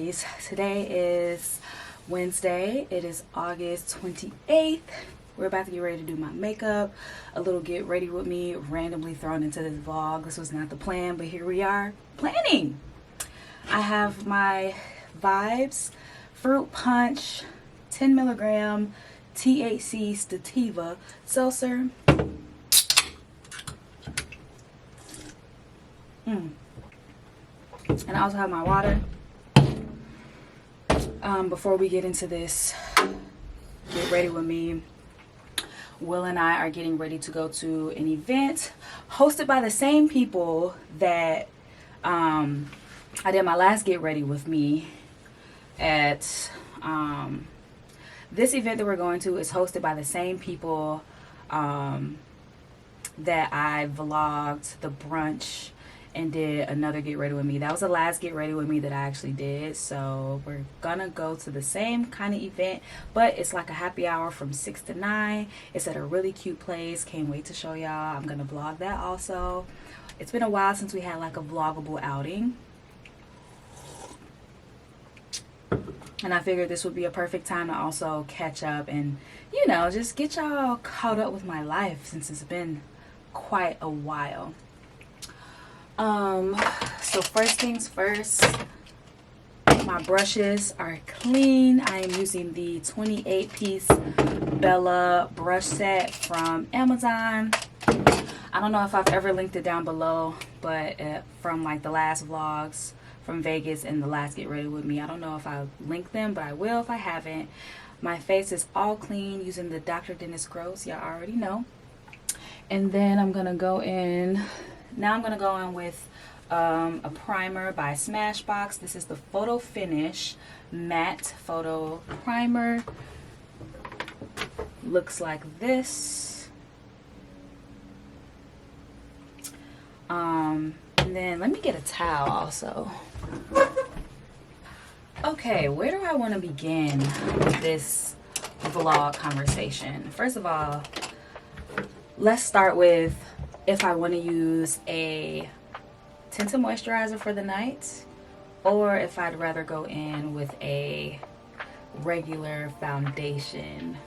beauties. Today is Wednesday. It is August 28th. We're about to get ready to do my makeup. A little get ready with me randomly thrown into this vlog. This was not the plan, but here we are planning. I have my Vibes Fruit Punch 10 milligram THC Sativa Seltzer. And I also have my water. Before we get into this, get ready with me. Will and I are getting ready to go to an event hosted by the same people that I did my last get ready with me at. This event that we're going to is hosted by the same people that I vlogged the brunch and did another get ready with me. That was the last get ready with me that I actually did. So we're gonna go to the same kind of event, but it's like a happy hour from 6 to 9. It's at a really cute place. Can't wait to show y'all. I'm gonna vlog that also. It's been a while since we had like a vloggable outing, and I figured this would be a perfect time to also catch up and, you know, just get y'all caught up with my life since it's been quite a while. So first things first, my brushes are clean. I am using the 28-piece Bella brush set from Amazon. I don't know if I've ever linked it down below, but from like the last vlogs from Vegas and the last get ready with me, I don't know if I linked them, but I will if I haven't. My face is all clean using the Dr. Dennis Gross, y'all already know. And then I'm gonna go in. Now I'm going to go in with a primer by Smashbox. This is the Photo Finish Matte Photo Primer. Looks like this. And then let me get a towel also. Okay, where do I want to begin with this vlog conversation? First of all, let's start with if I want to use a tinted moisturizer for the night, or if I'd rather go in with a regular foundation.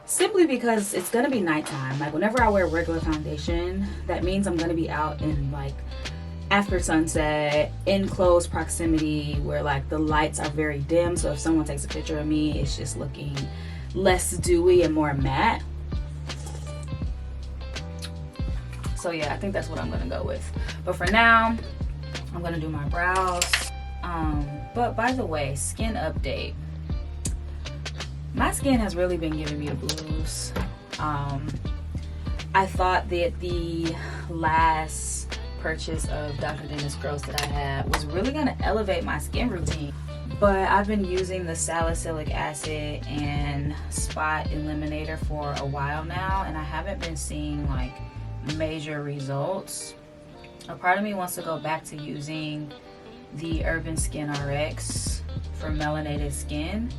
Simply because it's gonna be nighttime. Like whenever I wear regular foundation, that means I'm gonna be out in like after sunset, in close proximity where like the lights are very dim. So if someone takes a picture of me, it's just looking less dewy and more matte. So yeah, I think that's what I'm gonna go with. But for now, I'm gonna do my brows. But by the way, skin update. My skin has really been giving me the blues. I thought that the last purchase of Dr. Dennis Gross that I had was really gonna elevate my skin routine. But I've been using the salicylic acid and spot eliminator for a while now, and I haven't been seeing like major results. A part of me wants to go back to using the Urban Skin RX for melanated skin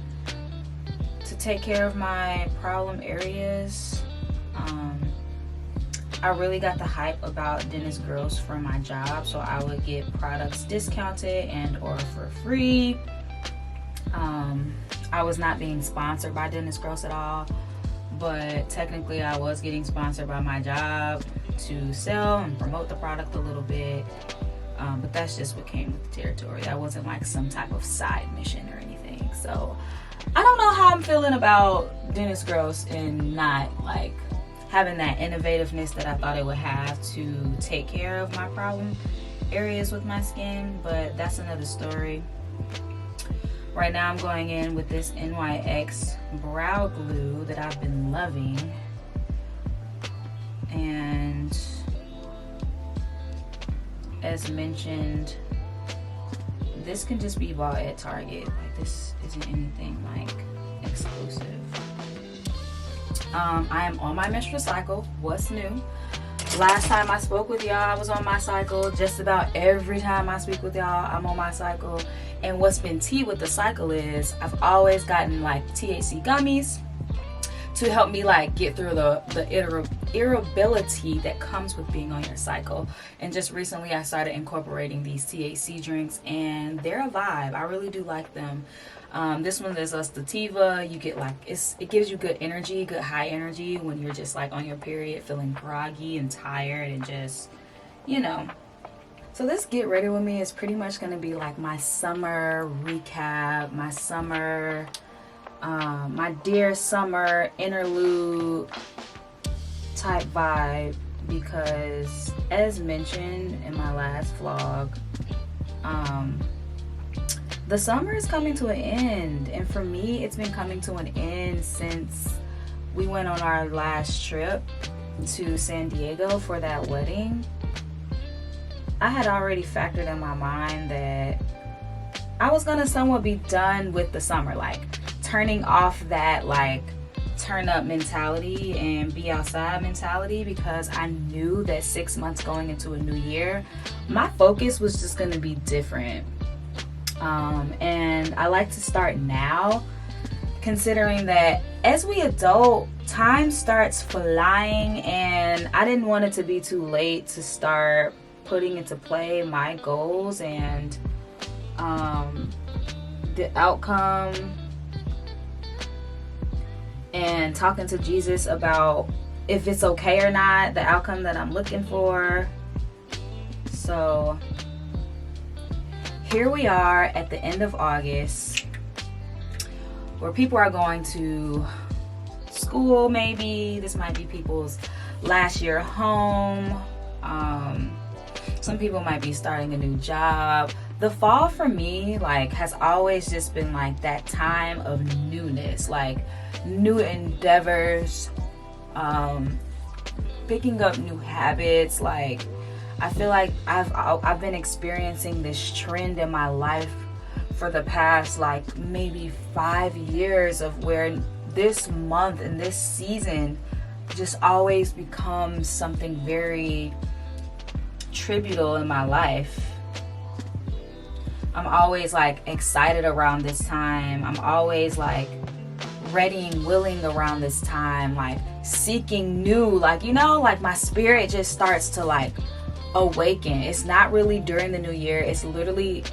to take care of my problem areas. I really got the hype about Dennis Gross for my job, so I would get products discounted and or for free. I was not being sponsored by Dennis Gross at all, but technically I was getting sponsored by my job to sell and promote the product a little bit, but that's just what came with the territory. That wasn't like some type of side mission or anything. So I don't know how I'm feeling about Dennis Gross and not like having that innovativeness that I thought it would have to take care of my problem areas with my skin, but that's another story. Right now I'm going in with this NYX brow glue that I've been loving, and as mentioned, this can just be bought at Target. Like this isn't anything like exclusive. I am on my menstrual cycle. What's new? Last time I spoke with y'all, I was on my cycle. Just about every time I speak with y'all, I'm on my cycle. And what's been tea with the cycle is I've always gotten like THC gummies to help me like get through the irritability that comes with being on your cycle. And just recently I started incorporating these THC drinks, and they're a vibe. I really do like them. This one is a sativa. You get like, it gives you good energy, good high energy when you're just like on your period, feeling groggy and tired and just, you know. So this Get Ready With Me is pretty much going to be like my summer recap, my summer, my dear summer interlude type vibe, because as mentioned in my last vlog, the summer is coming to an end, and for me it's been coming to an end since we went on our last trip to San Diego for that wedding. I had already factored in my mind that I was gonna somewhat be done with the summer, like turning off that like turn up mentality and be outside mentality, because I knew that 6 months going into a new year, my focus was just gonna be different. And I like to start now, considering that as we adult, time starts flying, and I didn't want it to be too late to start putting into play my goals and the outcome, and talking to Jesus about if it's okay or not, the outcome that I'm looking for. So here we are at the end of August, where people are going to school. Maybe this might be people's last year home. Some people might be starting a new job. The fall for me like has always just been like that time of newness, like new endeavors, picking up new habits. Like I feel like I've been experiencing this trend in my life for the past like maybe 5 years, of where this month and this season just always becomes something very trivial in my life. I'm always like excited around this time. I'm always like ready and willing around this time, like seeking new, like, you know, like my spirit just starts to like awaken. It's not really during the new year, it's literally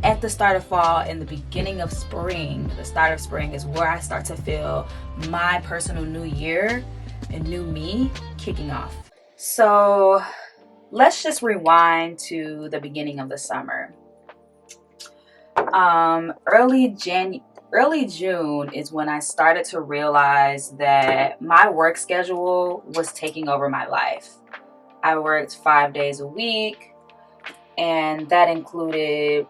at the start of fall and the beginning of spring. The start of spring is where I start to feel my personal new year and new me kicking off. So let's just rewind to the beginning of the summer. Early June is when I started to realize that my work schedule was taking over my life. I worked 5 days a week, and that included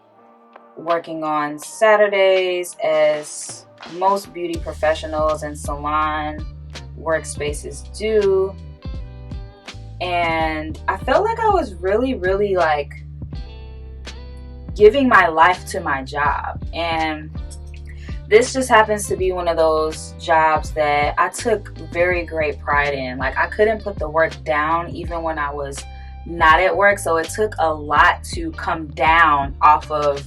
working on Saturdays, as most beauty professionals and salon workspaces do. And I felt like I was really like giving my life to my job. And this just happens to be one of those jobs that I took very great pride in. Like I couldn't put the work down even when I was not at work. So it took a lot to come down off of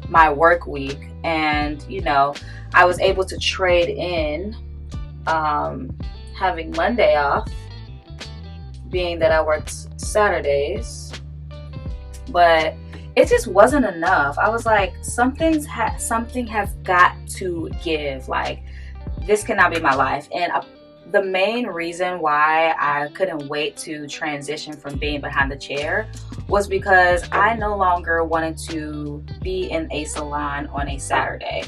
my work week. And, you know, I was able to trade in having Monday off, being that I worked Saturdays. But it just wasn't enough. I was like, something has got to give. Like, this cannot be my life. And the main reason why I couldn't wait to transition from being behind the chair was because I no longer wanted to be in a salon on a Saturday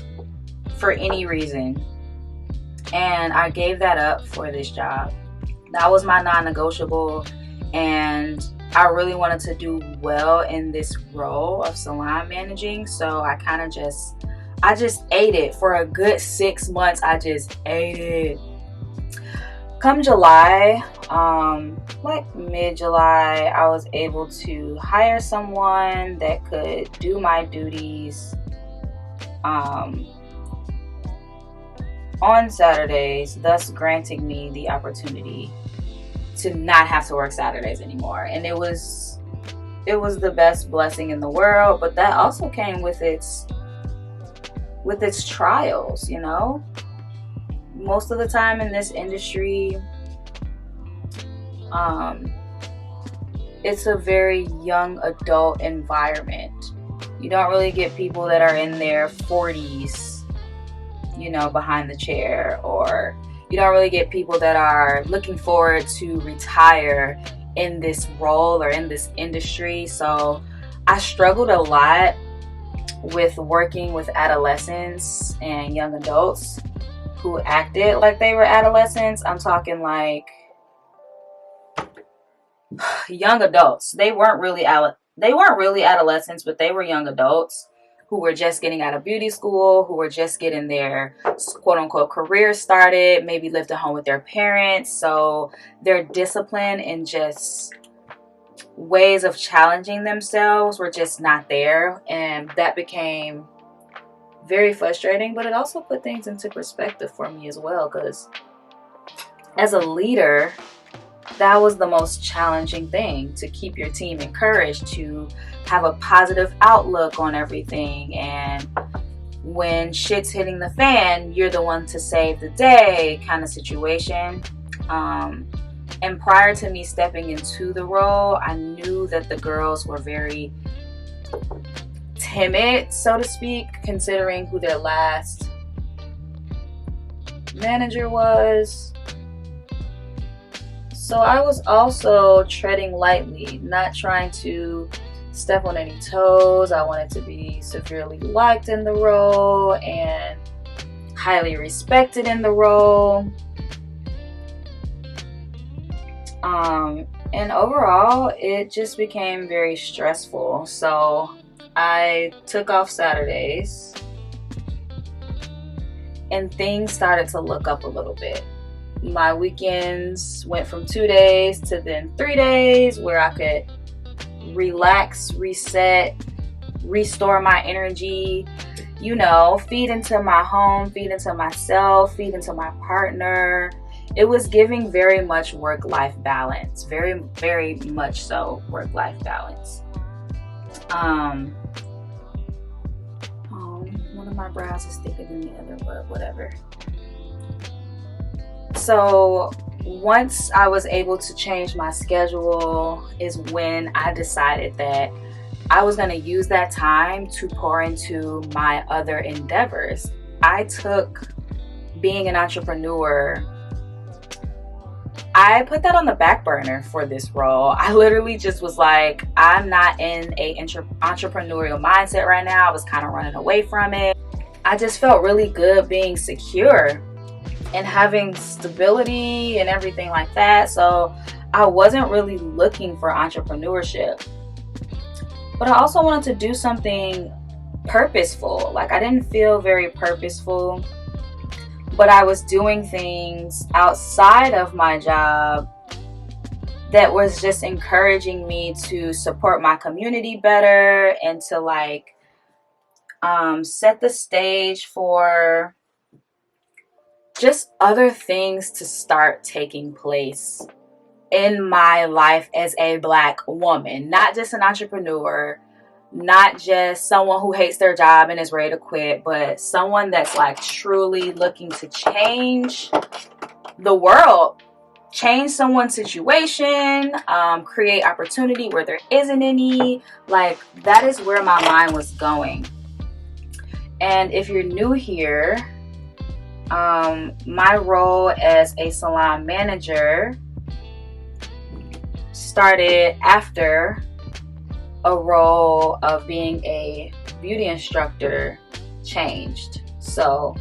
for any reason. And I gave that up for this job. That was my non-negotiable, and I really wanted to do well in this role of salon managing. So I just ate it for a good 6 months. I just ate it. Come July, like mid-July, I was able to hire someone that could do my duties on Saturdays, thus granting me the opportunity to not have to work Saturdays anymore. And it was the best blessing in the world, but that also came with its trials, you know. Most of the time in this industry, It's a very young adult environment. You don't really get people that are in their 40s, you know, behind the chair, or you don't really get people that are looking forward to retire in this role or in this industry. So I struggled a lot with working with adolescents and young adults who acted like they were adolescents. I'm talking like young adults. They weren't really adolescents, but they were young adults who were just getting out of beauty school, who were just getting their quote unquote career started, maybe lived at home with their parents. So their discipline and just ways of challenging themselves were just not there. And that became very frustrating, but it also put things into perspective for me as well, because as a leader, that was the most challenging thing, to keep your team encouraged, to have a positive outlook on everything. And when shit's hitting the fan, you're the one to save the day kind of situation. And prior to me stepping into the role, I knew that the girls were very timid, so to speak, considering who their last manager was. So I was also treading lightly, not trying to step on any toes. I wanted to be severely liked in the role and highly respected in the role. And overall, it just became very stressful. So I took off Saturdays and things started to look up a little bit. My weekends went from 2 days to then 3 days where I could relax, reset, restore my energy, you know, feed into my home, feed into myself, feed into my partner. It was giving very much work-life balance, very, very much so work-life balance. One of my brows is thicker than the other, but whatever. So once I was able to change my schedule is when I decided that I was going to use that time to pour into my other endeavors. I took being an entrepreneur, I put that on the back burner for this role. I literally just was like, I'm not in a entrepreneurial mindset right now. I was kind of running away from it. I just felt really good being secure and having stability and everything like that. So I wasn't really looking for entrepreneurship. But I also wanted to do something purposeful. Like, I didn't feel very purposeful, but I was doing things outside of my job that was just encouraging me to support my community better and to like set the stage for just other things to start taking place in my life as a Black woman. Not just an entrepreneur, not just someone who hates their job and is ready to quit, but someone that's like truly looking to change the world, change someone's situation, create opportunity where there isn't any. Like, that is where my mind was going. And if you're new here, my role as a salon manager started after a role of being a beauty instructor changed. So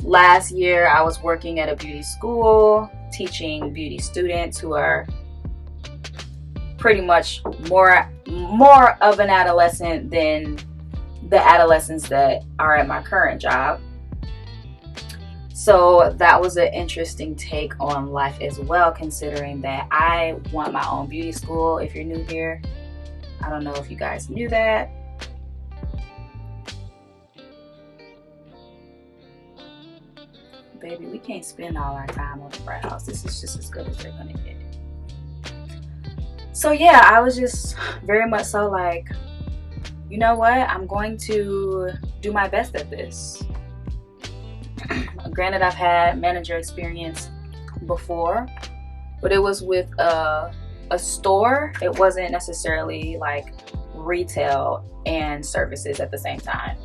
last year I was working at a beauty school teaching beauty students who are pretty much more of an adolescent than the adolescents that are at my current job. So that was an interesting take on life as well, considering that I want my own beauty school. If you're new here, I don't know if you guys knew that. Baby, we can't spend all our time on the brows. This is just as good as they're gonna get. So yeah, I was just very much so like, you know what? I'm going to do my best at this. Granted, I've had manager experience before, but it was with a store. It wasn't necessarily like retail and services at the same time.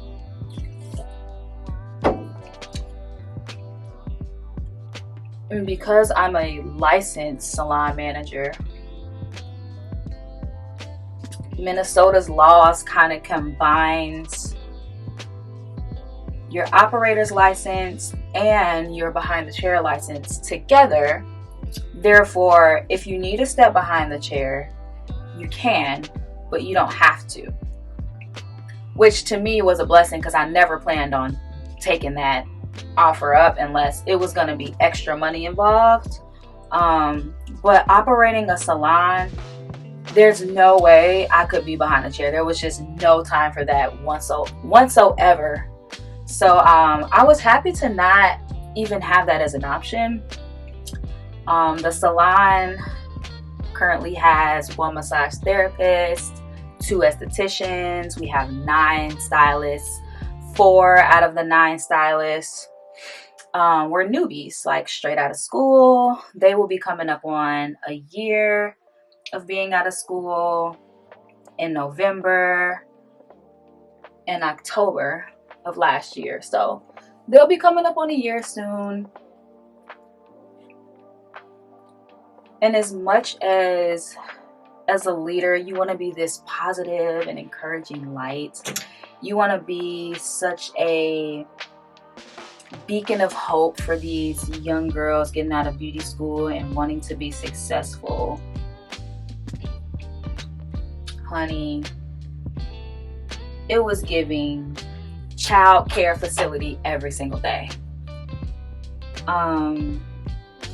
And because I'm a licensed salon manager, Minnesota's laws kind of combines your operator's license and your behind the chair license together. Therefore, if you need to step behind the chair, you can, but you don't have to. Which to me was a blessing, because I never planned on taking that offer up unless it was going to be extra money involved. But operating a salon, there's no way I could be behind the chair. There was just no time for that whatsoever. So I was happy to not even have that as an option. The salon currently has 1 massage therapist, 2 estheticians. We have 9 stylists. 4 out of the 9 stylists were newbies, like straight out of school. They will be coming up on a year of being out of school in November and October of last year. So they'll be coming up on a year soon. And as much as a leader, you want to be this positive and encouraging light. You want to be such a beacon of hope for these young girls getting out of beauty school and wanting to be successful. Honey, it was giving child care facility every single day.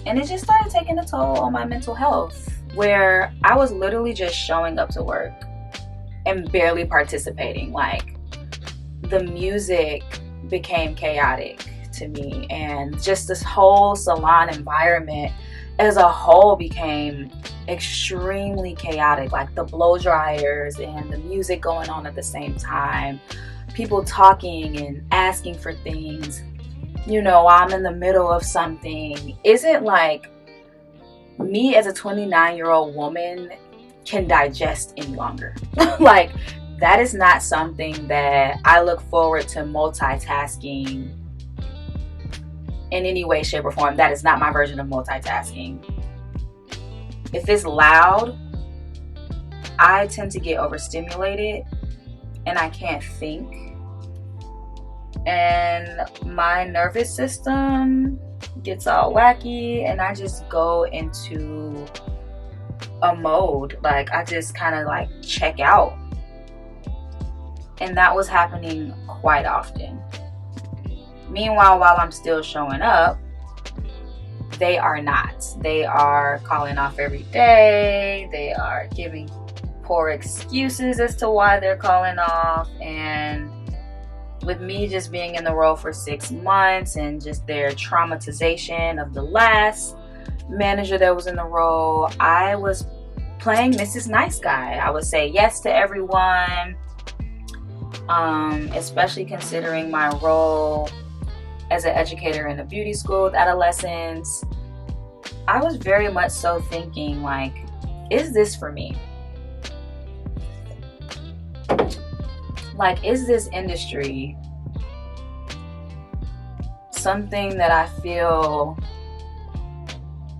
And it just started taking a toll on my mental health, where I was literally just showing up to work and barely participating. Like, the music became chaotic to me, and just this whole salon environment as a whole became extremely chaotic. Like the blow dryers and the music going on at the same time, people talking and asking for things, you know, I'm in the middle of something, isn't like me as a 29-year-old woman can digest any longer. Like, that is not something that I look forward to multitasking in any way, shape, or form. That is not my version of multitasking. If it's loud, I tend to get overstimulated and I can't think. And my nervous system gets all wacky and I just go into a mode. Like, I just kind of like check out. And that was happening quite often. Meanwhile, while I'm still showing up, they are not. They are calling off every day. They are giving poor excuses as to why they're calling off. And with me just being in the role for 6 months and just their traumatization of the last manager that was in the role, I was playing Mrs. Nice Guy. I would say yes to everyone, especially considering my role as an educator in a beauty school with adolescents. I was very much so thinking, like, is this for me? Like, is this industry something that I feel,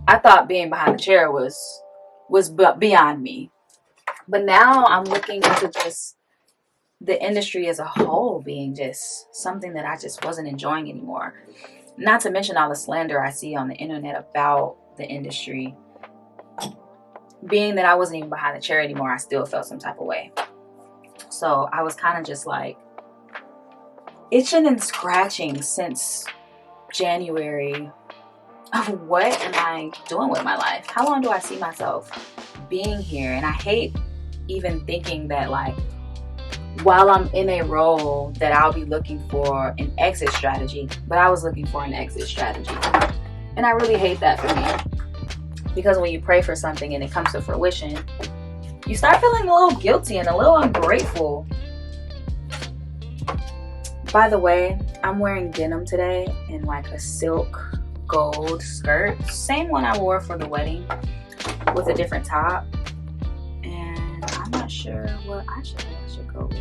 I thought being behind the chair was beyond me. But now I'm looking into just the industry as a whole being just something that I just wasn't enjoying anymore. Not to mention all the slander I see on the internet about the industry. Being that I wasn't even behind the chair anymore, I still felt some type of way. So I was kind of just like itching and scratching since January of what am I doing with my life? How long do I see myself being here? And I hate even thinking that, like, while I'm in a role that I'll be looking for an exit strategy, but I was looking for an exit strategy. And I really hate that for me, because when you pray for something and it comes to fruition, you start feeling a little guilty and a little ungrateful. By the way, I'm wearing denim today in like a silk gold skirt, same one I wore for the wedding with a different top. And I'm not sure what I should go with.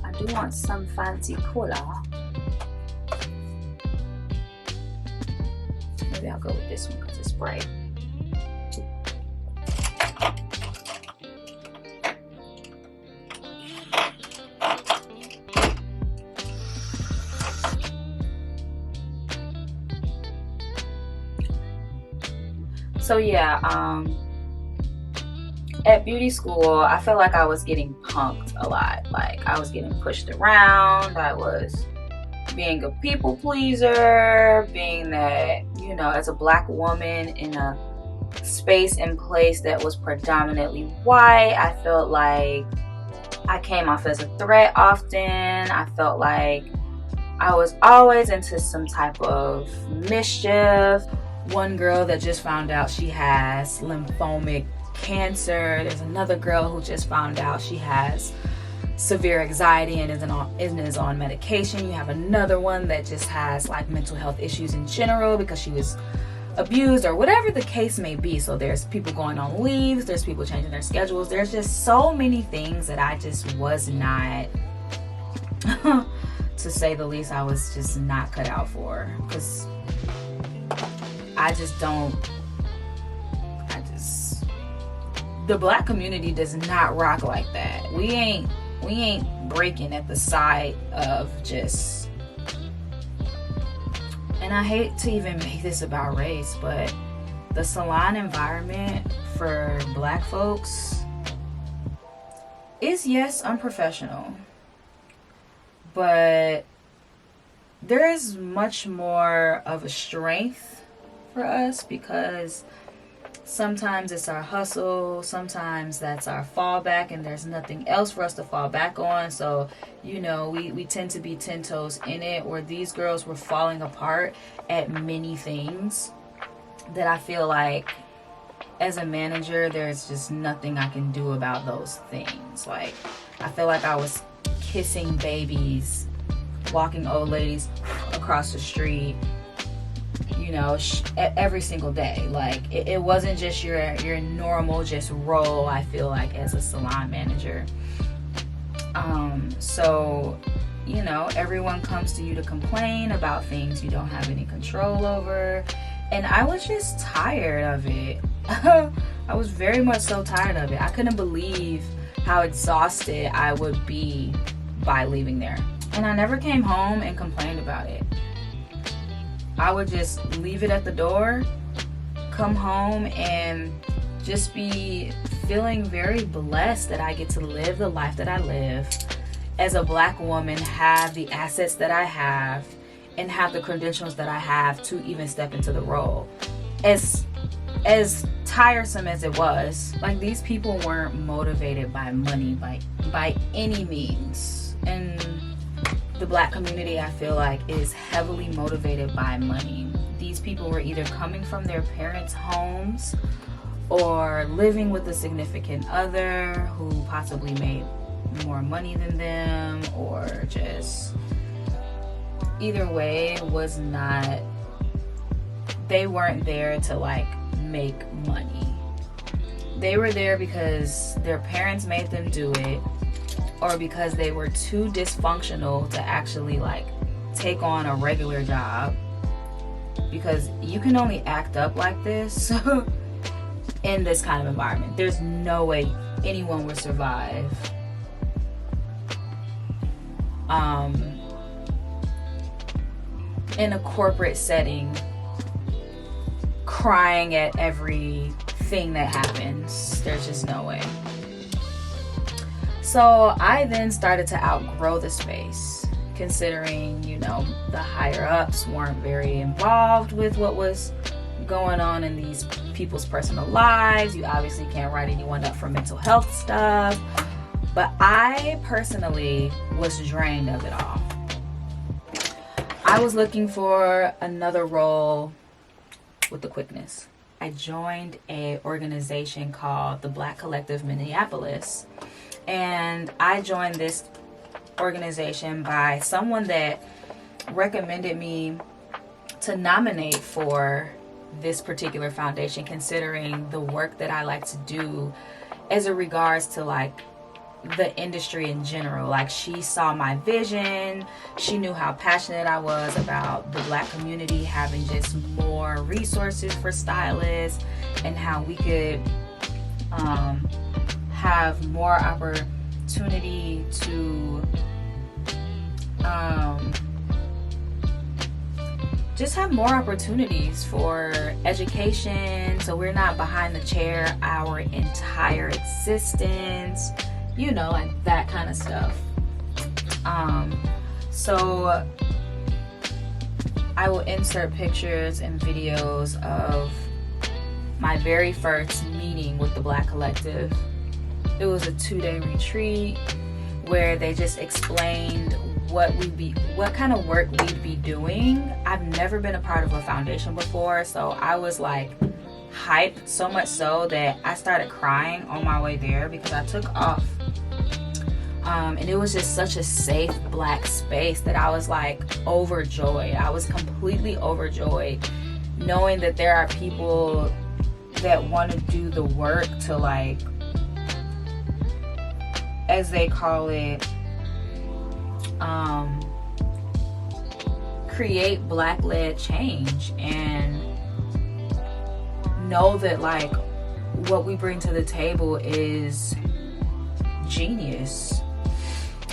I do want some fancy color. Maybe I'll go with this one because it's bright. So yeah, at beauty school, I felt like I was getting punked a lot. Like, I was getting pushed around. I was being a people pleaser, being that, you know, as a black woman in a space and place that was predominantly white, I felt like I came off as a threat often. I felt like I was always into some type of mischief. One girl that just found out she has lymphomic cancer. There's another girl who just found out she has severe anxiety and is on medication. You have another one that just has like mental health issues in general because she was abused or whatever the case may be. So there's people going on leaves, there's people changing their schedules. There's just so many things that I just was not to say the least, I was just not cut out for, because the black community does not rock like that. We ain't breaking at the sight of just, and I hate to even make this about race, but the salon environment for black folks is, yes, unprofessional, but there is much more of a strength for us because sometimes it's our hustle, sometimes that's our fallback, and there's nothing else for us to fall back on. So, you know, we tend to be 10 toes in it, where these girls were falling apart at many things that I feel like as a manager, there's just nothing I can do about those things. Like, I feel like I was kissing babies, walking old ladies across the street, you know, every single day. Like, it wasn't just your normal just role, I feel like, as a salon manager. So, you know, everyone comes to you to complain about things you don't have any control over, and I was just tired of it. I was very much so tired of it. I couldn't believe how exhausted I would be by leaving there. And I never came home and complained about it. I would just leave it at the door, come home, and just be feeling very blessed that I get to live the life that I live as a black woman, have the assets that I have, and have the credentials that I have to even step into the role. As tiresome as it was, like, these people weren't motivated by money by any means. And the black community, I feel like, is heavily motivated by money. These people were either coming from their parents' homes or living with a significant other who possibly made more money than them, or just either way was not, they weren't there to like make money. They were there because their parents made them do it, or because they were too dysfunctional to actually like take on a regular job, because you can only act up like this in this kind of environment. There's no way anyone would survive in a corporate setting, crying at everything that happens. There's just no way. So I then started to outgrow the space, considering, you know, the higher ups weren't very involved with what was going on in these people's personal lives. You obviously can't write anyone up for mental health stuff. But I personally was drained of it all. I was looking for another role with the quickness. I joined an organization called the Black Collective Minneapolis. And I joined this organization by someone that recommended me to nominate for this particular foundation, considering the work that I like to do as it regards to like the industry in general. Like, she saw my vision, she knew how passionate I was about the Black community having just more resources for stylists, and how we could have more opportunity to just have more opportunities for education, so we're not behind the chair our entire existence, you know, like that kind of stuff. So I will insert pictures and videos of my very first meeting with the Black Collective. It was a 2-day retreat where they just explained what kind of work we'd be doing. I've never been a part of a foundation before, so I was like hyped, so much so that I started crying on my way there because I took off. And it was just such a safe Black space that I was like overjoyed. I was completely overjoyed knowing that there are people that want to do the work to, like, as they call it, create Black-led change, and know that like what we bring to the table is genius.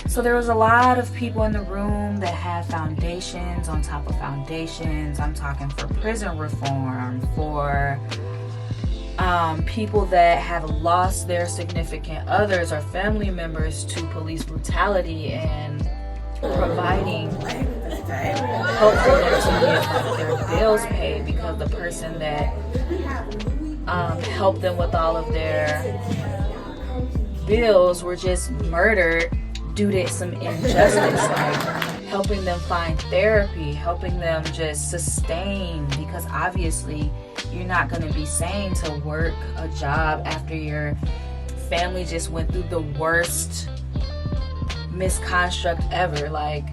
So there was a lot of people in the room that had foundations on top of foundations. I'm talking for prison reform, for people that have lost their significant others or family members to police brutality, and providing hope for them to get their bills paid because the person that helped them with all of their bills were just murdered due to some injustice. Like, helping them find therapy, helping them just sustain, because obviously you're not going to be sane to work a job after your family just went through the worst misconstruct ever. Like,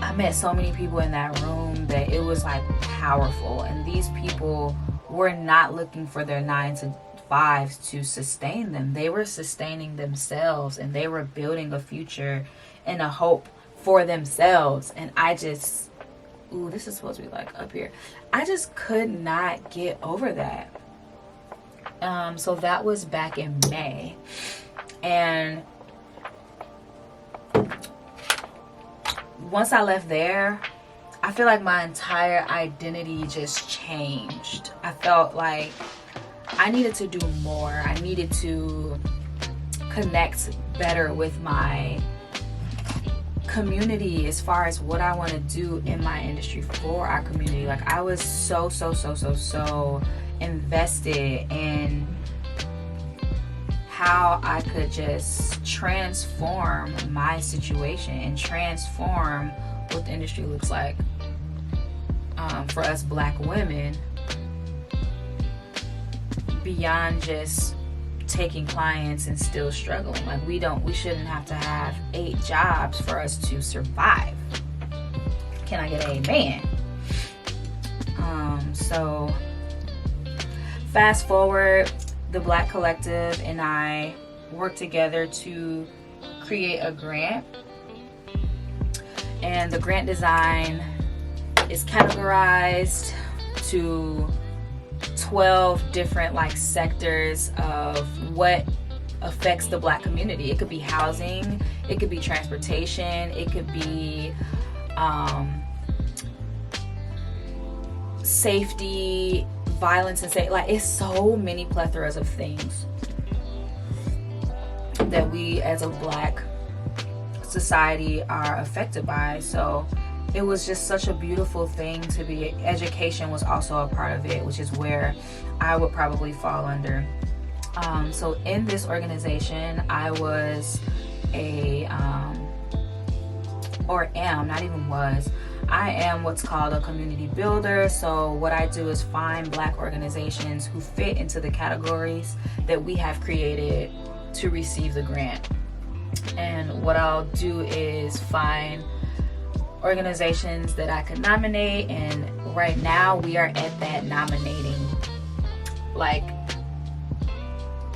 I met so many people in that room that it was like powerful, and these people were not looking for their 9-to-5s to sustain them. They were sustaining themselves, and they were building a future and a hope for themselves. And I just, ooh, this is supposed to be like up here. I just could not get over that. So that was back in May, and once I left there, I feel like my entire identity just changed. I felt like I needed to do more. I needed to connect better with my community as far as what I want to do in my industry for our community. Like, I was so invested in how I could just transform my situation and transform what the industry looks like for us Black women, beyond just taking clients and still struggling. Like, we shouldn't have to have 8 jobs for us to survive. Can I get an amen? So fast forward, the Black Collective and I worked together to create a grant, and the grant design is categorized to 12 different like sectors of what affects the Black community. It could be housing, it could be transportation, it could be safety, violence, and safety. Like, it's so many plethoras of things that we as a Black society are affected by. So it was just such a beautiful thing to be. Education was also a part of it, which is where I would probably fall under. So in this organization, I was I am what's called a community builder. So what I do is find Black organizations who fit into the categories that we have created to receive the grant. And what I'll do is find organizations that I could nominate and right now we are at that nominating like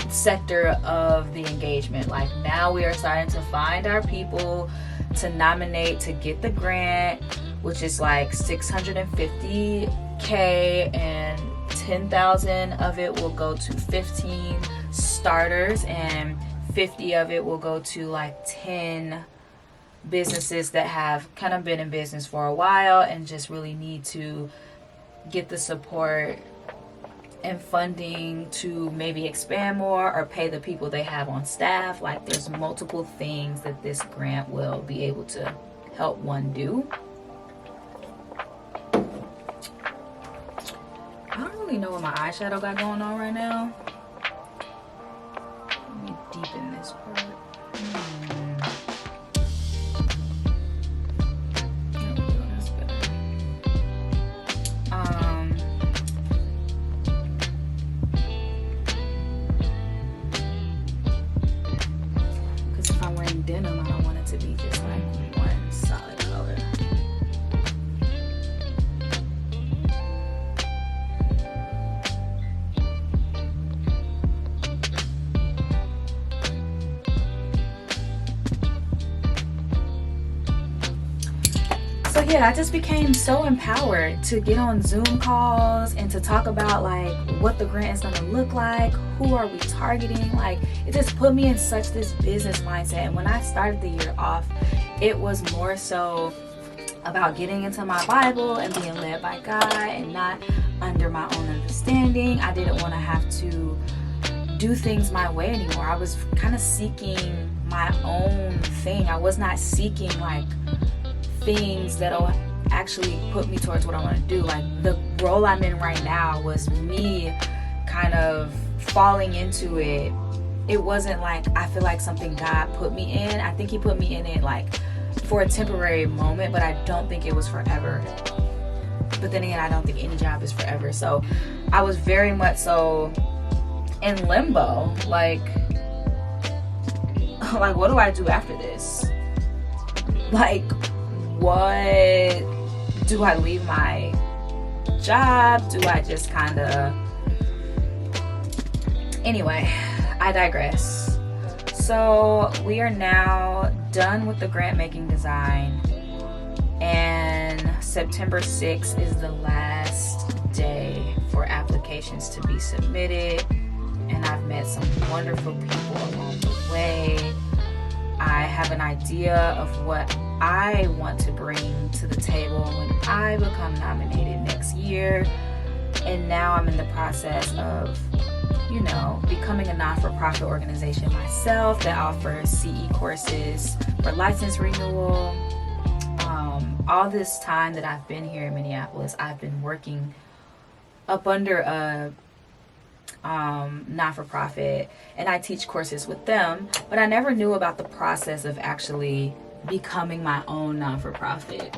sector of the engagement. Like now we are starting to find our people to nominate to get the grant, which is like $650K, and 10,000 of it will go to 15 starters and 50 of it will go to like 10 businesses that have kind of been in business for a while and just really need to get the support and funding to maybe expand more or pay the people they have on staff. Like there's multiple things that this grant will be able to help one do. I don't really know what my eyeshadow got going on right now. Let me deepen this part. There we go, that's better. Because if I'm wearing denim, I don't want it to be just like one solid color. So yeah, I just became so empowered to get on Zoom calls and to talk about like what the grant is going to look like, who are we targeting. Like it just put me in such this business mindset. And when I started the year off, it was more so about getting into my Bible and being led by God and not under my own understanding. I didn't want to have to do things my way anymore. I was kind of seeking my own thing. I was not seeking like things that'll actually put me towards what I want to do. Like the role I'm in right now was me kind of falling into it. It wasn't like I feel like something God put me in. I think he put me in it like for a temporary moment, but I don't think it was forever. But then again, I don't think any job is forever. So I was very much so in limbo. Like what do I do after this? Like, what do I leave my job? Do I just kind of... Anyway, I digress. So we are now done with the grant making design, and September 6th is the last day for applications to be submitted, and I've met some wonderful people along the way. I have an idea of what I want to bring to the table when I become nominated next year. And now I'm in the process of, you know, becoming a non-for-profit organization myself that offers CE courses for license renewal. All this time that I've been here in Minneapolis, I've been working up under a non-for-profit, and I teach courses with them, but I never knew about the process of actually becoming my own non-for-profit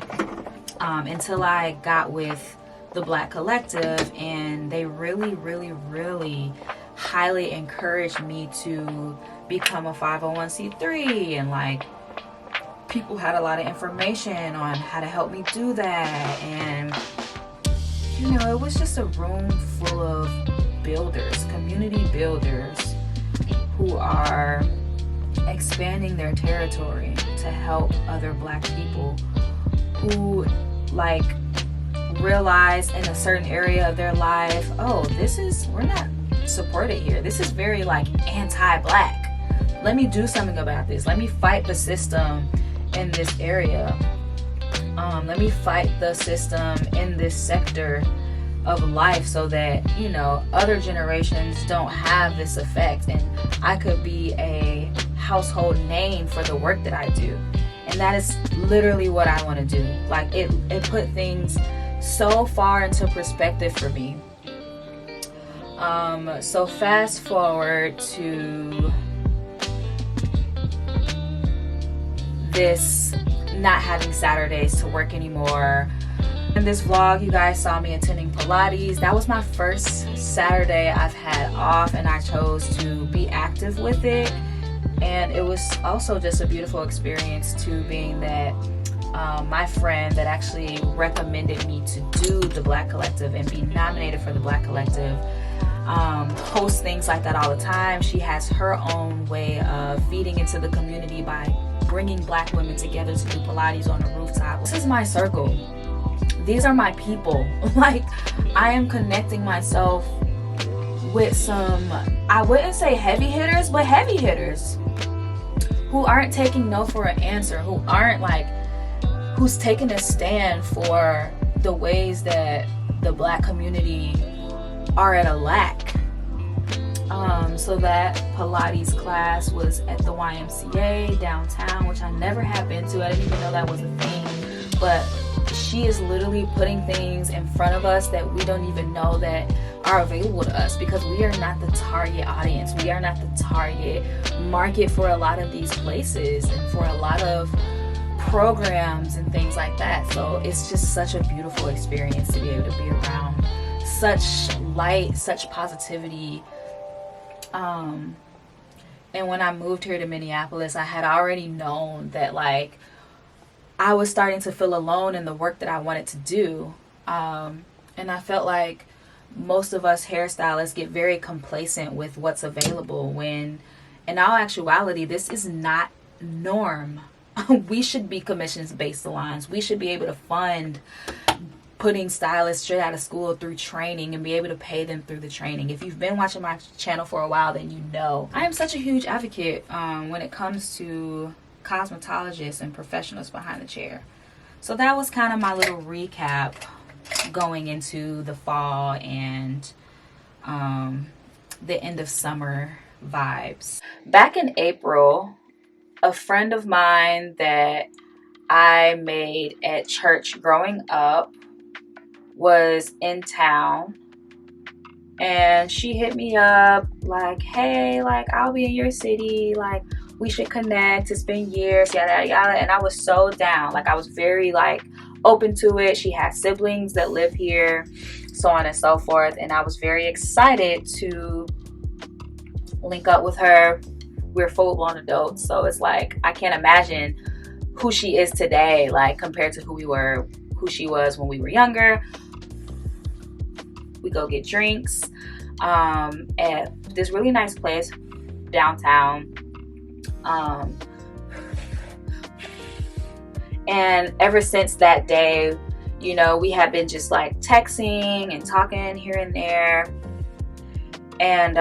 until I got with the Black Collective, and they really highly encouraged me to become a 501c3, and like people had a lot of information on how to help me do that. And you know, it was just a room full of builders, community builders who are expanding their territory to help other Black people who like realize in a certain area of their life, oh, we're not supported here. This is very like anti-Black. Let me do something about this. Let me fight the system in this area. Let me fight the system in this sector of life so that, you know, other generations don't have this effect, and I could be a household name for the work that I do. And that is literally what I want to do. Like it put things so far into perspective for me. So fast forward to this not having Saturdays to work anymore. In this vlog, you guys saw me attending Pilates. That was my first Saturday I've had off, and I chose to be active with it. And it was also just a beautiful experience too, being that my friend that actually recommended me to do the Black Collective and be nominated for the Black Collective, hosts things like that all the time. She has her own way of feeding into the community by bringing Black women together to do Pilates on the rooftop. This is my circle. These are my people. Like, I am connecting myself with some, I wouldn't say heavy hitters, but heavy hitters who aren't taking no for an answer, who aren't like, who's taking a stand for the ways that the Black community are at a lack. So that Pilates class was at the YMCA downtown, which I never have been to. I didn't even know that was a thing. But she is literally putting things in front of us that we don't even know that are available to us, because we are not the target audience. We are not the target market for a lot of these places and for a lot of programs and things like that. So it's just such a beautiful experience to be able to be around such light, such positivity. And when I moved here to Minneapolis, I had already known that like I was starting to feel alone in the work that I wanted to do. And I felt like most of us hairstylists get very complacent with what's available, when in all actuality, this is not norm. We should be commissions-based salons. We should be able to fund putting stylists straight out of school through training and be able to pay them through the training. If you've been watching my channel for a while, then you know I am such a huge advocate when it comes to cosmetologists and professionals behind the chair. So that was kind of my little recap going into the fall and the end of summer vibes. Back in April, a friend of mine that I made at church growing up was in town, and she hit me up like, hey, like, I'll be in your city, like, we should connect, it's been years, yada yada. And I was so down. Like, I was very like open to it. She has siblings that live here, so on and so forth, and I was very excited to link up with her. We're full-blown adults, so it's like I can't imagine who she is today, like compared to who she was when we were younger. We go get drinks at this really nice place downtown, and ever since that day, you know, we have been just like texting and talking here and there. And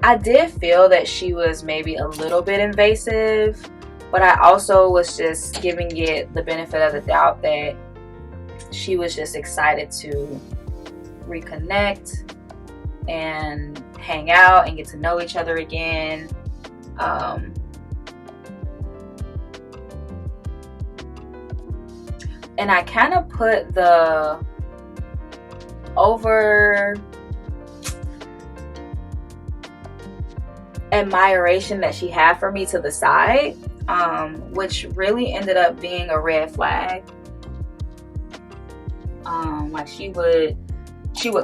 I did feel that she was maybe a little bit invasive, but I also was just giving it the benefit of the doubt that she was just excited to reconnect and hang out and get to know each other again. And I kind of put the over admiration that she had for me to the side, which really ended up being a red flag. Like she would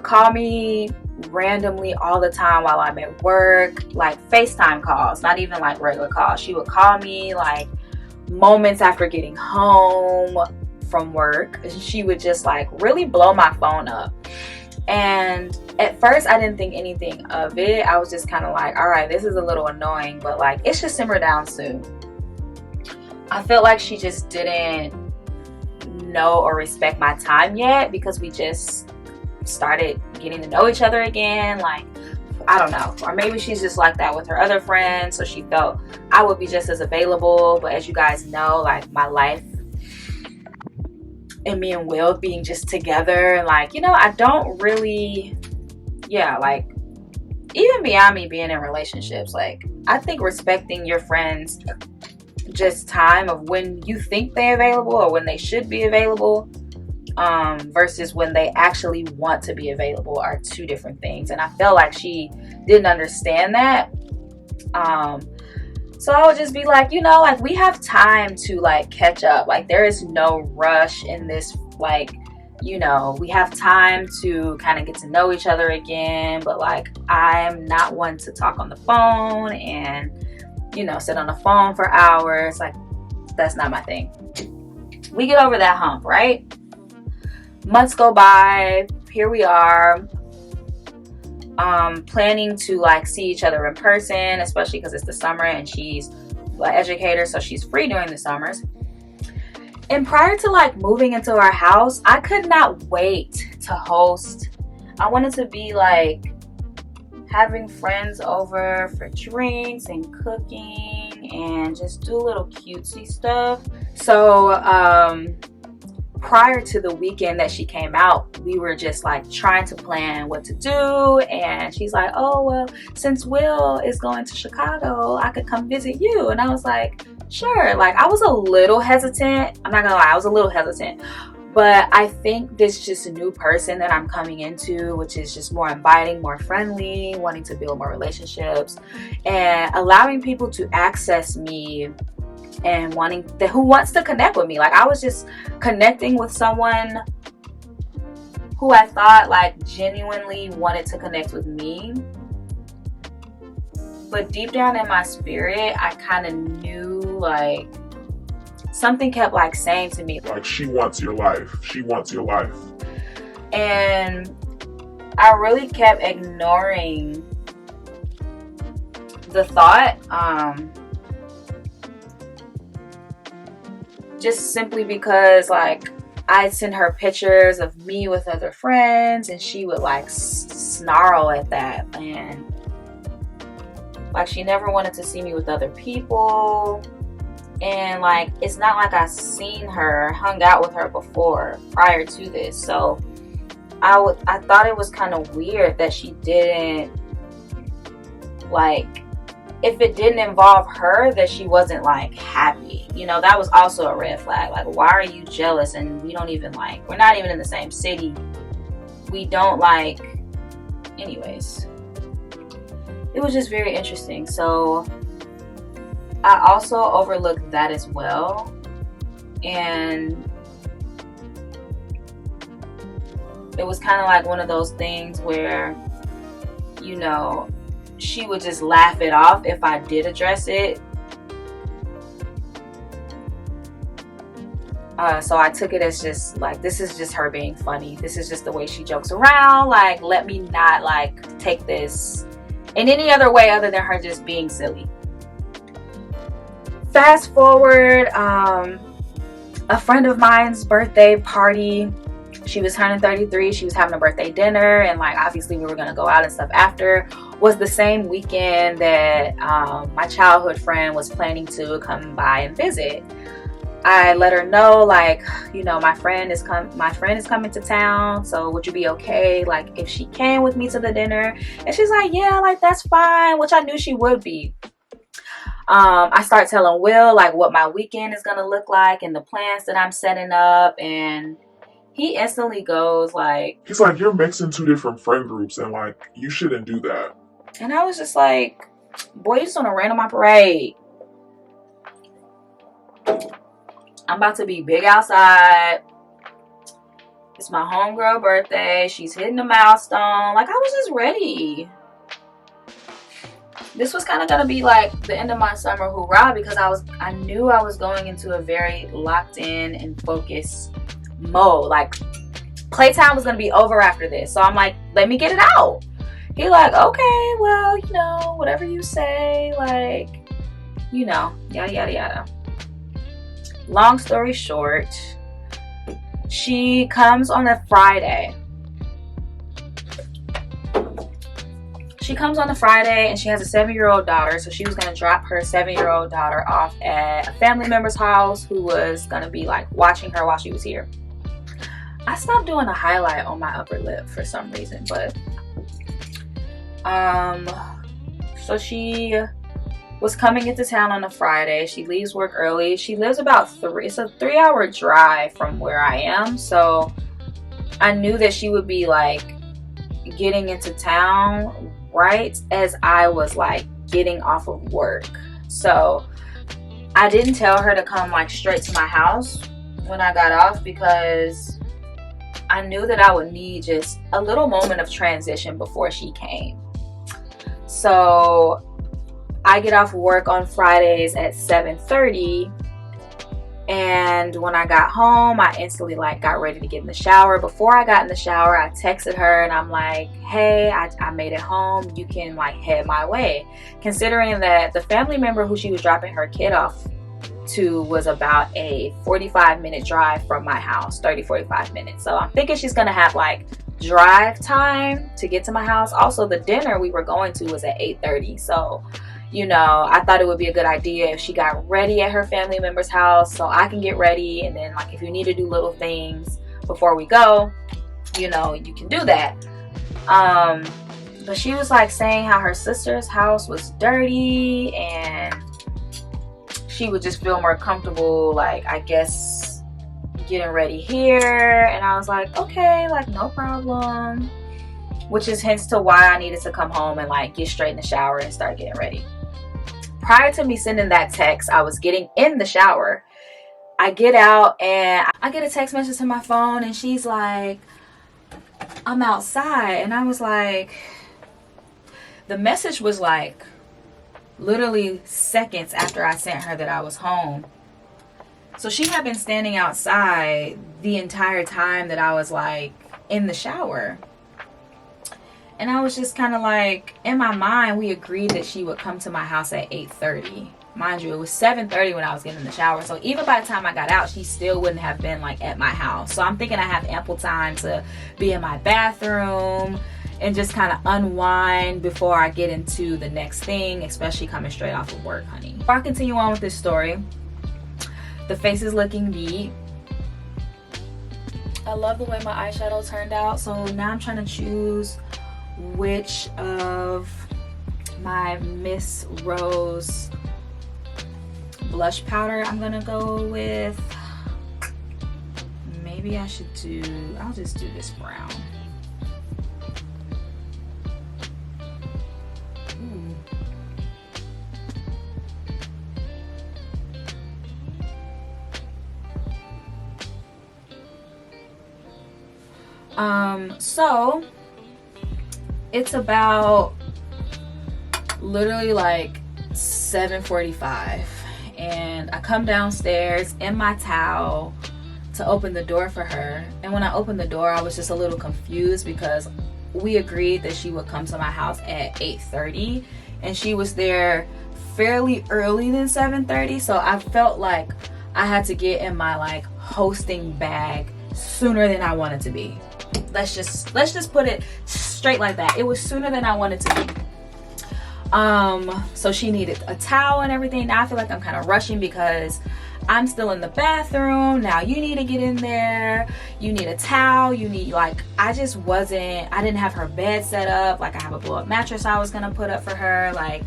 call me randomly all the time while I'm at work, like FaceTime calls, not even like regular calls. She would call me like moments after getting home from work. She would just like really blow my phone up. And at first I didn't think anything of it. I was just kind of like, all right, this is a little annoying, but like it should simmer down soon. I felt like she just didn't know or respect my time yet, because we just started getting to know each other again. Like, I don't know, or maybe she's just like that with her other friends, so she felt I would be just as available. But as you guys know, like my life and me and Will being just together, and like, you know, I don't really, like even beyond me being in relationships, like I think respecting your friends just time of when you think they're available or when they should be available, versus when they actually want to be available, are two different things. And I felt like she didn't understand that. So I would just be like, you know, like we have time to like catch up. Like there is no rush in this, like, you know, we have time to kind of get to know each other again. But like, I'm not one to talk on the phone and, you know, sit on the phone for hours. Like, that's not my thing. we get over that hump, right? Months go by. Here we are, planning to like see each other in person, especially because it's the summer and she's an educator, so she's free during the summers. And prior to like moving into our house, I could not wait to host. I wanted to be like having friends over for drinks and cooking and just do little cutesy stuff. So prior to the weekend that she came out, we were just like trying to plan what to do, and she's like, oh well, since Will is going to Chicago, I could come visit you. And I was like, sure. Like, I was a little hesitant, I'm not gonna lie, I was a little hesitant, but I think this is just a new person that I'm coming into, which is just more inviting, more friendly, wanting to build more relationships and allowing people to access me and who wants to connect with me. Like, I was just connecting with someone who I thought like genuinely wanted to connect with me. But deep down in my spirit, I kind of knew like something kept like saying to me, like, she wants your life. She wants your life. And I really kept ignoring the thought. Just simply because like I'd send her pictures of me with other friends and she would like snarl at that, and like she never wanted to see me with other people. And like, it's not like I seen her, hung out with her before prior to this. So I thought it was kind of weird that she didn't, like, if it didn't involve her, that she wasn't like happy. You know, that was also a red flag. Like, why are you jealous? And we don't even like, we're not even in the same city. We don't like, anyways. It was just very interesting. So I also overlooked that as well. And it was kind of like one of those things where, you know, she would just laugh it off if I did address it. So I took it as just like, this is just her being funny. This is just the way she jokes around. Like, let me not like take this in any other way other than her just being silly. Fast forward, a friend of mine's birthday party. She was turning 33. She was having a birthday dinner, and like obviously we were gonna go out and stuff after. Was the same weekend that my childhood friend was planning to come by and visit. I let her know, like, you know, my friend is coming to town, so would you be okay like if she came with me to the dinner? And she's like, yeah, like that's fine, which I knew she would be. I start telling Will like what my weekend is gonna look like and the plans that I'm setting up, and he instantly goes like, he's like, you're mixing two different friend groups and like you shouldn't do that. And I was just like, boy, you just want to rain on my parade. I'm about to be big outside. It's my homegirl birthday. She's hitting a milestone. Like, I was just ready. This was kind of gonna be like the end of my summer hoorah, because I knew I was going into a very locked in and focused mode. Like, playtime was gonna be over after this, so I'm like, let me get it out. He like, okay, well, you know, whatever you say, like, you know, yada yada yada. Long story short, she comes on a Friday. She comes on a Friday and she has a 7-year-old daughter, so she was gonna drop her 7-year-old daughter off at a family member's house who was gonna be like watching her while she was here. I stopped doing a highlight on my upper lip for some reason, but so she was coming into town on a Friday. She leaves work early. She lives about it's a 3-hour drive from where I am, so I knew that she would be like getting into town right as I was like getting off of work. So I didn't tell her to come like straight to my house when I got off, because I knew that I would need just a little moment of transition before she came. So I get off work on Fridays at 7:30, And when I got home, I instantly like got ready to get in the shower. Before I got in the shower, I texted her and I'm like, hey, I made it home. You can like head my way. Considering that the family member who she was dropping her kid off to was about a 45-minute drive from my house, 30-45 minutes. So I'm thinking she's gonna have like drive time to get to my house. Also, the dinner we were going to was at 8:30. So you know, I thought it would be a good idea if she got ready at her family member's house so I can get ready. And then like if you need to do little things before we go, you know, you can do that. But she was like saying how her sister's house was dirty and she would just feel more comfortable, like I guess getting ready here. And I was like, okay, like no problem. Which is hence to why I needed to come home and like get straight in the shower and start getting ready. Prior to me sending that text, I was getting in the shower. I get out and I get a text message to my phone and she's like, I'm outside. And I was like, the message was like literally seconds after I sent her that I was home. So she had been standing outside the entire time that I was like in the shower. And I was just kind of like, in my mind, we agreed that she would come to my house at 8:30. Mind you, it was 7:30 when I was getting in the shower. So even by the time I got out, she still wouldn't have been like at my house. So I'm thinking I have ample time to be in my bathroom and just kind of unwind before I get into the next thing, especially coming straight off of work, honey. Before I continue on with this story, the face is looking deep. I love the way my eyeshadow turned out. So now I'm trying to choose which of my Miss Rose blush powder I'm gonna go with. Maybe I should I'll just do this brown. So it's about literally like 7:45 and I come downstairs in my towel to open the door for her. And when I opened the door, I was just a little confused because we agreed that she would come to my house at 8:30 and she was there fairly early than 7:30. So I felt like I had to get in my like hosting bag sooner than I wanted to be. Let's just put it straight like that. It was sooner than I wanted to be. So she needed a towel and everything. Now I feel like I'm kind of rushing because I'm still in the bathroom. Now you need to get in there. You need a towel. You need like, I didn't have her bed set up. Like I have a blow up mattress I was gonna put up for her. Like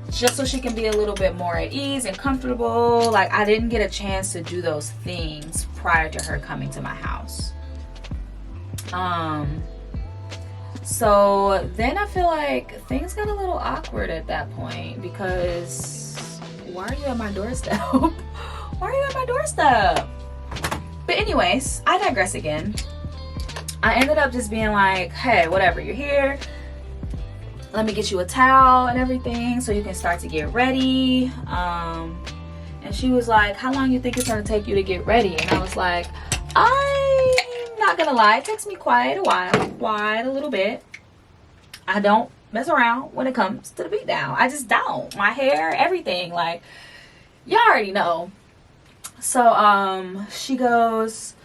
just so she can be a little bit more at ease and comfortable. Like I didn't get a chance to do those things prior to her coming to my house. So then I feel like things got a little awkward at that point because why are you at my doorstep? Why are you at my doorstep? But anyways, I digress again. I ended up just being like, hey, whatever, you're here. Let me get you a towel and everything so you can start to get ready. And she was like, how long you think it's gonna take you to get ready? And I was like, I'm not gonna lie, it takes me quite a little bit. I don't mess around when it comes to the beat down. I just don't. My hair, everything, like y'all already know. So she goes,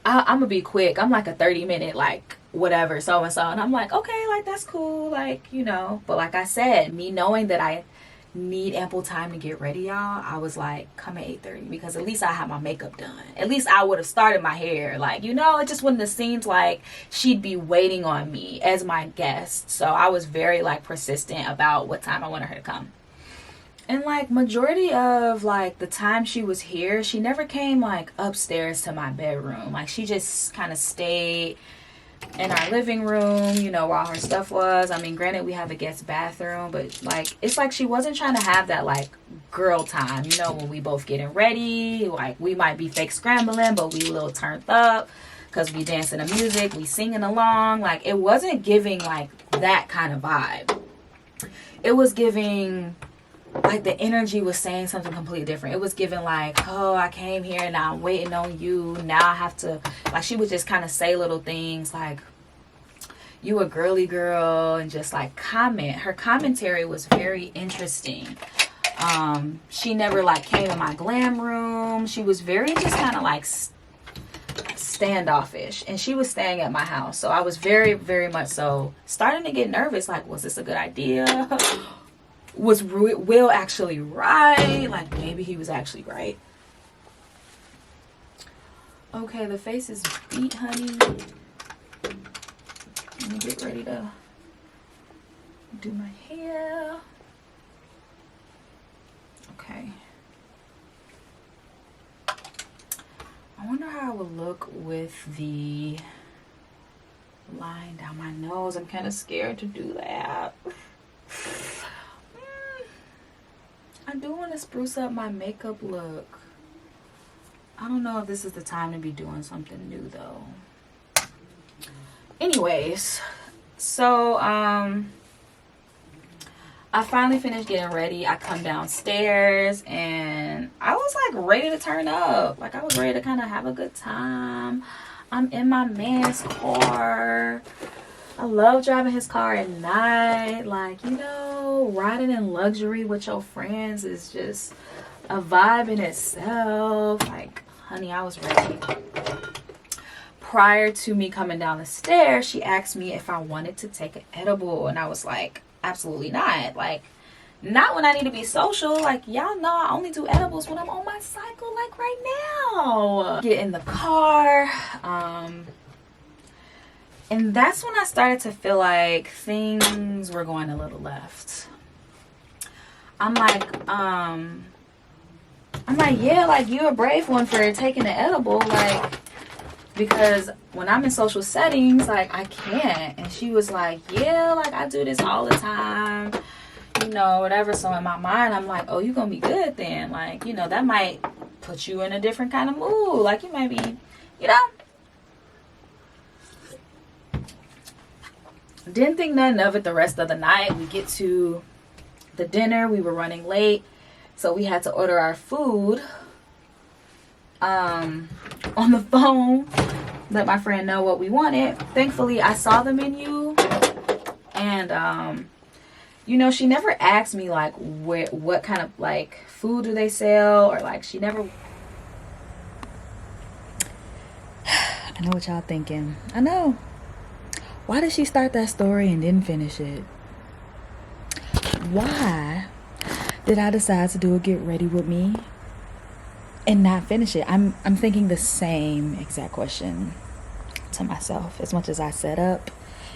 I'm gonna be quick. I'm like a 30-minute like whatever so and so, and I'm like, okay, like that's cool, like, you know. But like I said, me knowing that I need ample time to get ready, y'all, I was like, come at 8:30 because at least I have my makeup done. At least I would have started my hair, like, you know. It just wouldn't have seemed like she'd be waiting on me as my guest. So I was very like persistent about what time I wanted her to come. And like majority of like the time she was here, she never came like upstairs to my bedroom. Like she just kind of stayed in our living room, you know, while her stuff was. I mean, granted, we have a guest bathroom, but like it's like she wasn't trying to have that like girl time, you know, when we both getting ready. Like we might be fake scrambling, but we a little turned up because we dancing to music, we singing along. Like it wasn't giving like that kind of vibe. It was giving like the energy was saying something completely different. It was giving like, oh, I came here and now I'm waiting on you. Now I have to, like, she would just kind of say little things like, you a girly girl, and just like comment. Her commentary was very interesting. She never like came in my glam room. She was very just kind of like standoffish, and she was staying at my house, so I was very, very much so starting to get nervous. Like, was this a good idea? Was Will actually right? Like, maybe he was actually right. Okay, the face is beat, honey. Let me get ready to do my hair. Okay. I wonder how I would look with the line down my nose. I'm kind of scared to do that. I do want to spruce up my makeup look. I don't know if this is the time to be doing something new though. Anyways, so I finally finished getting ready. I come downstairs and I was like ready to turn up. Like, I was ready to kind of have a good time. I'm in my man's car. I love driving his car at night. Like, you know, riding in luxury with your friends is just a vibe in itself. Like, honey, I was ready. Prior to me coming down the stairs, she asked me if I wanted to take an edible, and I was like, absolutely not. Like, not when I need to be social. Like, y'all know I only do edibles when I'm on my cycle, like right now. Get in the car, and that's when I started to feel like things were going a little left. I'm like, yeah, like, you're a brave one for taking an edible, like, because when I'm in social settings, like, I can't. And she was like, yeah, like, I do this all the time, you know, whatever. So in my mind, I'm like, oh, you're gonna be good then. Like, you know, that might put you in a different kind of mood. Like, you might be, you know. Didn't think nothing of it the rest of the night. We get to the dinner. We were running late, so we had to order our food on the phone, let my friend know what we wanted. Thankfully, I saw the menu, and you know, she never asked me like what kind of like food do they sell, or like she never. I know what y'all thinking. I know. Why did she start that story and didn't finish it? Why did I decide to do a get ready with me and not finish it? I'm thinking the same exact question to myself. As much as I set up,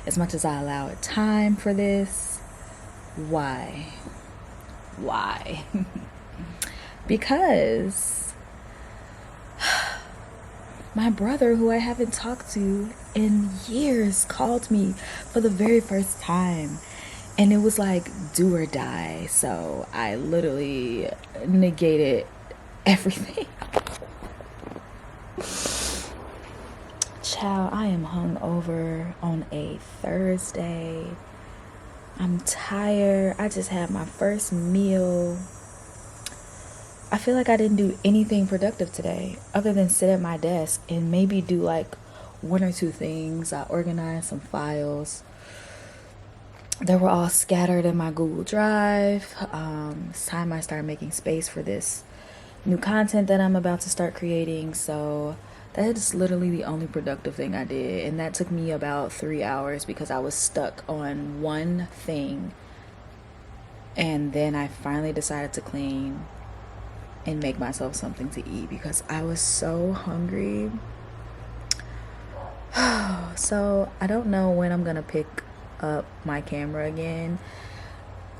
as much as I allowed time for this, why? Because my brother, who I haven't talked to in years, called me for the very first time, and it was like do or die. So I literally negated everything. Child, I am hungover on a Thursday. I'm tired. I just had my first meal. I feel like I didn't do anything productive today other than sit at my desk and maybe do like one or two things. I organized some files. They were all scattered in my Google Drive. It's time I started making space for this new content that I'm about to start creating. So that is literally the only productive thing I did, and that took me about 3 hours because I was stuck on one thing. And then I finally decided to clean and make myself something to eat because I was so hungry. So I don't know when I'm gonna pick up my camera again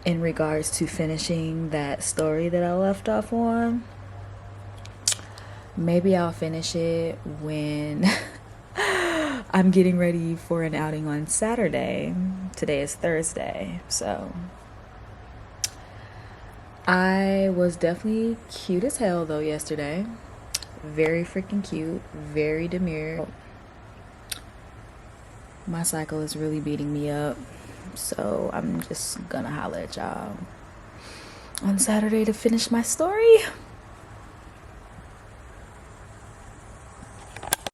in regards to finishing that story that I left off on. Maybe I'll finish it when I'm getting ready for an outing on Saturday. Today is Thursday, so I was definitely cute as hell though yesterday. Very freaking cute, very demure. My cycle is really beating me up, so I'm just gonna holler at y'all. on Saturday to finish my story.